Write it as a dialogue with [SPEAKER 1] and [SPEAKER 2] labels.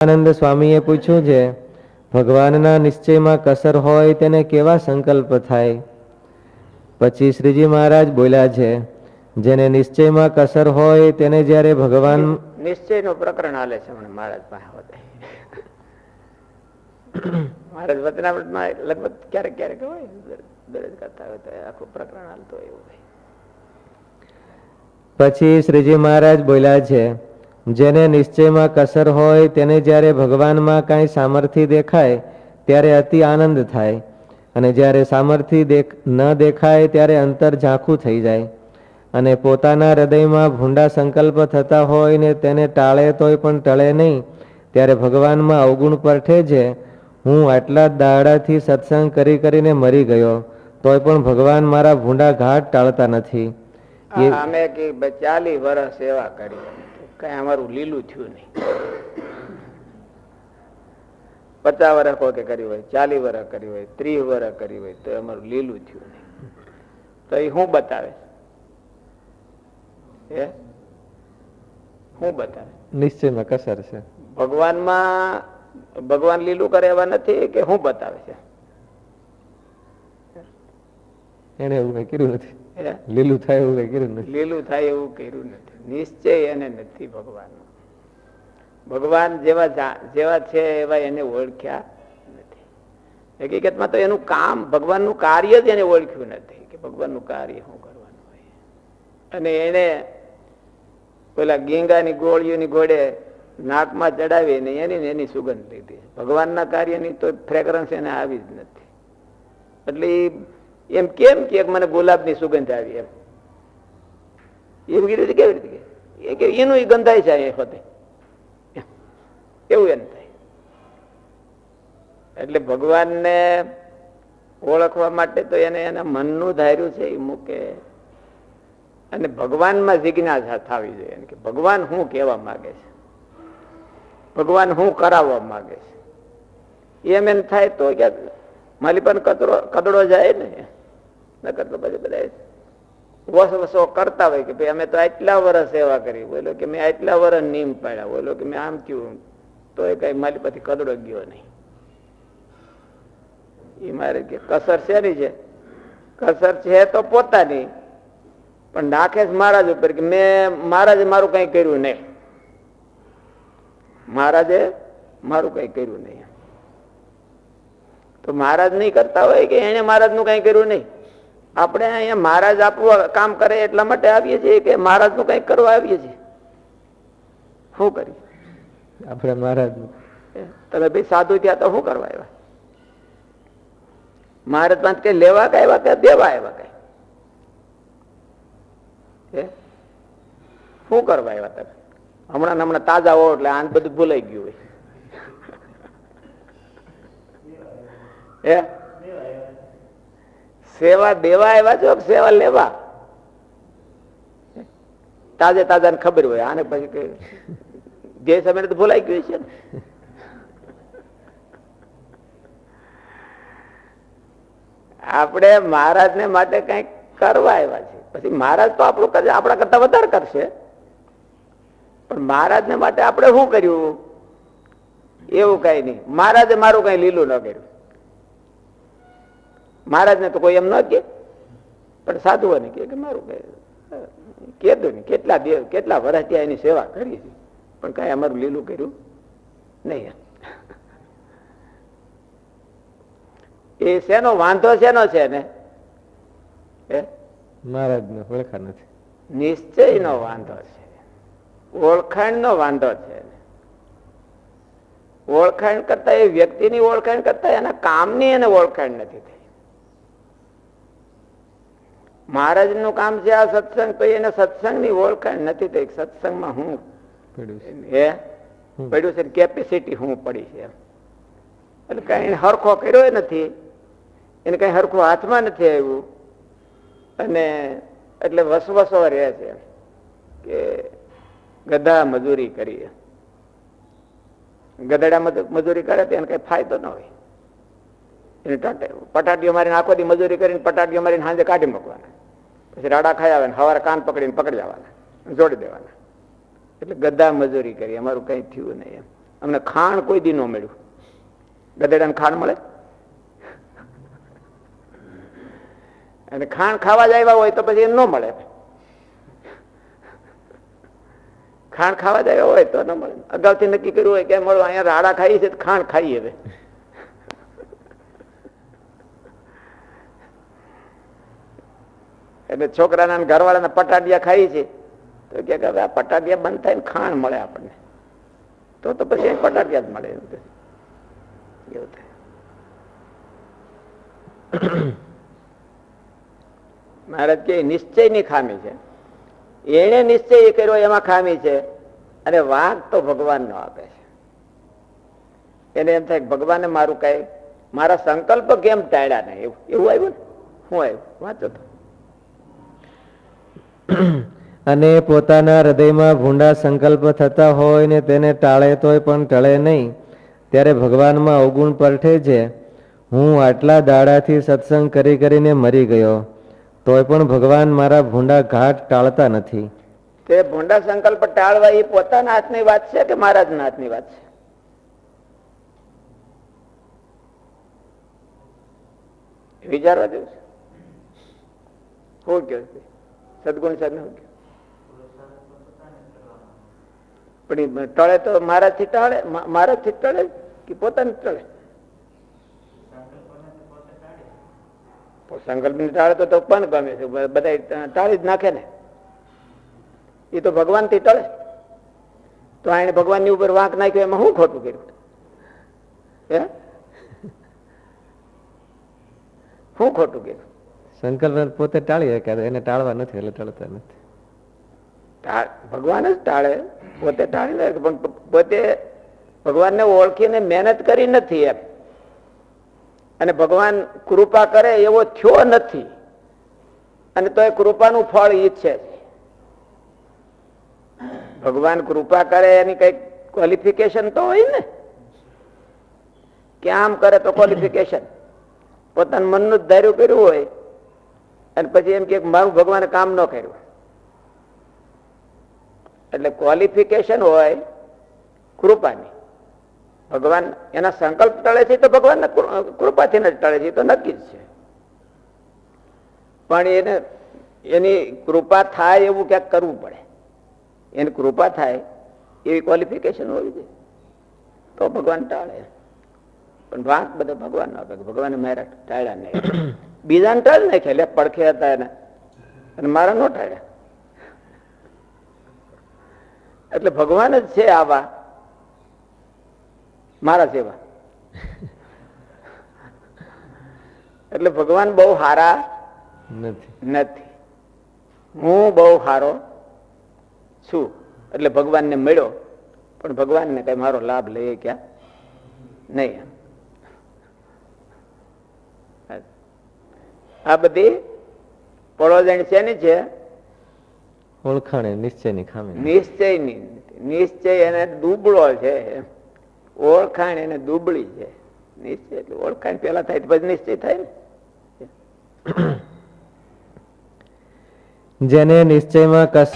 [SPEAKER 1] આનંદ સ્વામીએ પૂછ્યું છે, ભગવાનના નિશ્ચયમાં કસર હોય તેને કેવા સંકલ્પ થાય? પછી શ્રીજી મહારાજ બોલ્યા છે, જેને નિશ્ચયમાં કસર હોય તેને જ્યારે ભગવાન
[SPEAKER 2] નિશ્ચયનું પ્રકરણ હાલે છે મહારાજ પાસે. મહારાજ વચનામૃતમાં લગભગ ક્યારેક ક્યારેક હોય દરજ કરતા હોય તો આખું પ્રકરણ હાલતું હોય એવું.
[SPEAKER 1] પછી શ્રીજી મહારાજ બોલ્યા છે, જેને નિશ્ચયમાં કસર હોય તેને જ્યારે ભગવાનમાં કાંઈ સામર્થ્ય દેખાય ત્યારે અતિ આનંદ થાય, અને જ્યારે સામર્થ્ય ન દેખાય ત્યારે અંતર ઝાંખું થઈ જાય, અને પોતાના હૃદયમાં ભૂંડા સંકલ્પ થતા હોય ને તેને ટાળે તોય પણ ટળે નહીં, ત્યારે ભગવાનમાં અવગુણ પરઠે છે. હું આટલા દાડાથી સત્સંગ કરી કરીને મરી ગયો તોય પણ ભગવાન મારા ભૂંડા ઘાટ ટાળતા નથી.
[SPEAKER 2] અમે 40 વર્ષ સેવા કરી, કઈ અમારું લીલું થયું નહીં. 50 વર્ષ કોઈ કર્યું હોય, 40 વર્ષ કર્યું હોય, 30 વર્ષ કર્યું હોય તો અમારું લીલું થયું નહીં. તો એ શું બતાવે? શું બતાવે?
[SPEAKER 1] નિશ્ચયમાં કસર છે.
[SPEAKER 2] ભગવાન લીલું કરે એવા નથી કે શું બતાવે છે?
[SPEAKER 1] એને એવું કઈ કર્યું નથી. લીલું થાય એવું કઈ કર્યું નથી.
[SPEAKER 2] લીલું થાય એવું કર્યું નથી. નિશ્ચય એને નથી ભગવાન. ભગવાન જેવા છે એવા એને ઓળખ્યા નથી. હકીકતમાં તો એનું કામ, ભગવાનનું કાર્ય જ એને ઓળખ્યું નથી કે ભગવાનનું કાર્ય શું કરવાનું હોય. અને એને પેલા ગીંગાની ગોળીઓની ઘોડે નાકમાં ચડાવી ને એની સુગંધ લીધી. ભગવાનના કાર્યની તો ફ્રેગ્રન્સ એને આવી જ નથી. એટલે એમ કેમ કે મને ગુલાબની સુગંધ આવી એમ એવું કીધું કેવી રીતે કે એનું ગંધાય છે એ હોતે એવું એમ થાય. એટલે ભગવાનને ઓળખવા માટે તો એને એના મનનું ધાર્યું છે એ મૂકે, અને ભગવાનમાં જિજ્ઞાસા થવી જોઈએ કે ભગવાન શું કહેવા માંગે છે, ભગવાન શું કરાવવા માંગે છે. એમ થાય તો ક્યાંક માલી પણ કદડો જાય ને, નકર તો પછી બધા વસો કરતા હોય કે ભાઈ અમે તો આટલા વર્ષ સેવા કરી, બોલો કે મેં આટલા વર્ષ નીમ પાડ્યા, બોલો કે મેં આમ થયું, તો એ કઈ મારી પછી કદડો ગયો નહીં. એ મારે કે કસર શેની છે? કસર છે તો પોતાની, પણ નાખે છે મહારાજ ઉપર કે મહારાજે મારું કઈ કર્યું નહીં, મહારાજે મારું કઈ કર્યું નહીં. તો મહારાજ નહીં કરતા હોય કે એને મહારાજ નું કઈ કર્યું નહીં. આપણે અહીંયા મહારાજ આપવું કામ કરે એટલા માટે આવીએ છીએ કે મહારાજ નું કઈક કરવા આવીએ છીએ. શું કરી
[SPEAKER 1] આપણે મહારાજ?
[SPEAKER 2] તમે ભાઈ સાધુ થયા તો શું કરવા આવ્યા? મહારાજ પાસે કઈ લેવા કે આવ્યા કે દેવા આવ્યા? કઈ શું કરવા આવ્યા તમે? હમણાં તાજા હો એટલે આને બધું ભૂલાઈ ગયું હોય. સેવા દેવા આવ્યા છો કે સેવા લેવા? તાજે તાજા ને ખબર હોય, આને પછી જે સમય તો ભૂલાઈ ગયું છે. આપણે મહારાજ ને માટે કઈક કરવા આવ્યા છે. પછી મહારાજ તો આપણું કરશે, આપણા કરતા વધારે કરશે, પણ મહારાજ ને માટે આપણે શું કર્યું એવું કઈ નહીં. મહારાજે મારું કઈ લીલું ન કર્યું. મહારાજ ને તો કોઈ એમ ન કે, પણ સાધુઓને કે મારું કઈ કીધું ને કેટલા વર્ષ ત્યાં એની સેવા કરી છે, પણ કઈ અમારું લીલું કર્યું નહીં. એ શેનો વાંધો શેનો છે ને?
[SPEAKER 1] મહારાજ ને ઓળખા નથી.
[SPEAKER 2] નિશ્ચય નો વાંધો છે, ઓળખાણ નો વાંધો છે. ઓળખાણ કરતા એ વ્યક્તિની ઓળખાણ કરતા એના કામની એને ઓળખાણ નથી થઈ. મહારાજ નું કામ છે આ સત્સંગ, તો એને સત્સંગ ની ઓળખાણ નથી થઈ. સત્સંગમાં હું પડ્યું છે, કેપેસિટી હું પડી છે, એટલે કઈ હરખો કર્યો નથી, એને કઈ હરખું હાથમાં નથી આવ્યું, અને એટલે વસવસો રહે છે કે ગધા મજૂરી કરીએ. ગધેડા મજૂરી કરે તો એને કઈ ફાયદો ન હોય. એને પટાટીઓ મારીને આખો દી મજૂરી કરીને પટાટીઓ મારીને સાંજે કાઢી મૂકવાના, પછી રાડા ખાઈ આવે ને સવારે કાન પકડીને પકડી જવાના, જોડી દેવાના. એટલે ગધા મજૂરી કરી, અમારું કઈ થયું નહીં એમ. અમને ખાણ કોઈ દી ન મળ્યું. ગધેડાને ખાણ મળે? અને ખાણ ખાવા જ આવ્યા હોય તો પછી ન મળે. ખાણ ખાવા જ આવ્યા હોય તો ન મળે. અગાઉથી નક્કી કર્યું હોય કે મળો અહીંયા રાડા ખાઈએ છે, ખાણ ખાઈએ હવે. એટલે છોકરાના ઘરવાળાના પટાડિયા ખાઈ છે તો કે હવે આ પટાડિયા બંધ થાય ને ખાણ મળે આપણને, તો પછી પટાડિયા જ મળે. એવું થાય. મહારાજ કે નિશ્ચયની ખામી છે. એને નિશ્ચય કર્યો એમાં ખામી છે. અને વાંક તો ભગવાન નો આપે છે. એને એમ થાય ભગવાને મારું કઈ મારા સંકલ્પ કેમ ટાળ્યા નહીં, એવું આવ્યું ને. શું આવ્યું વાંચો તો.
[SPEAKER 1] અને પોતાના હૃદયમાં ભૂંડા સંકલ્પ થતા હોય ને તેને ટાળે તોય પણ ટળે નહીં, ત્યારે ભગવાનમાં અવગુણ પરઠે છે. હું આટલા દાડાથી સત્સંગ કરી કરીને મરી ગયો, તોય પણ ભગવાન મારા ભૂંડા ઘાટ ટાળતા નથી.
[SPEAKER 2] તે ભૂંડા સંકલ્પ ટાળવા એ પોતાના હાથની વાત છે કે મહારાજના હાથની વાત છે? વિચારવા જેવું છે. શું કહ્યું સદગુણ સાહેબ ને? પણ ટળે તો મહારાજથી ટાળે, મહારાજથી ટળે કે પોતાને ટળે? સંકલ્પ ને ટાળે તો પણ ગમે છે, બધા ટાળી જ નાખે ને. એ તો ભગવાન થી ટળે. તો એને ભગવાન ની ઉપર વાંક નાખ્યો એમાં શું ખોટું કર્યું? હે શું ખોટું કર્યું?
[SPEAKER 1] સંકલ્પ પોતે ટાળી શકે, એને ટાળવા નથી એટલે ટળતા નથી.
[SPEAKER 2] ભગવાન જ ટાળે, પોતે ટાળી લે, પણ પોતે ભગવાનને ઓળખીને મહેનત કરી નથી એમ. અને ભગવાન કૃપા કરે એવો થયો નથી, અને તો એ કૃપાનું ફળ ઈચ્છે છે. ભગવાન કૃપા કરે એની કઈક ક્વોલિફિકેશન તો હોય ને, કે આમ કરે તો ક્વોલિફિકેશન. પોતાનું મનનું જ ધાર્યું કર્યું હોય અને પછી એમ કે મારું ભગવાને કામ ન કર્યું. એટલે ક્વોલિફિકેશન હોય કૃપાની. ભગવાન એના સંકલ્પ ટળે છે તો ભગવાન કૃપાથી જ ટળે છે, તો નક્કી જ છે. પણ એને એની કૃપા થાય એવું ક્યાંક કરવું પડે. એની કૃપા થાય એવી ક્વોલિફિકેશન હોવી જોઈએ, તો ભગવાન ટાળે. પણ વાંક બધો ભગવાન ના આપે. ભગવાને મારા ટાળ્યા નહીં, બીજાને ટાળ નાખ્યા. લે પડખે હતા એને અને મારા નો ટાળ્યા. એટલે ભગવાન જ છે આવા મારા સેવા. એટલે ભગવાન બહુ હારા નથી. હું બહુ હારો છું એટલે ભગવાનને મળ્યો, પણ ભગવાનને કઈ મારો લાભ લઈએ ક્યાં નહીં. આ બધી પડોજણ શેની છે?
[SPEAKER 1] ઓળખાણે નિશ્ચયની ખામી.
[SPEAKER 2] નિશ્ચયની. નિશ્ચય એને દુબળો છે, ઓળખાણ એને દુબળી છે. નિશ્ચય એટલે ઓળખાણ પેલા થાય પછી નિશ્ચય થાય ને.
[SPEAKER 1] જેને નિશ્ચયમાં કશ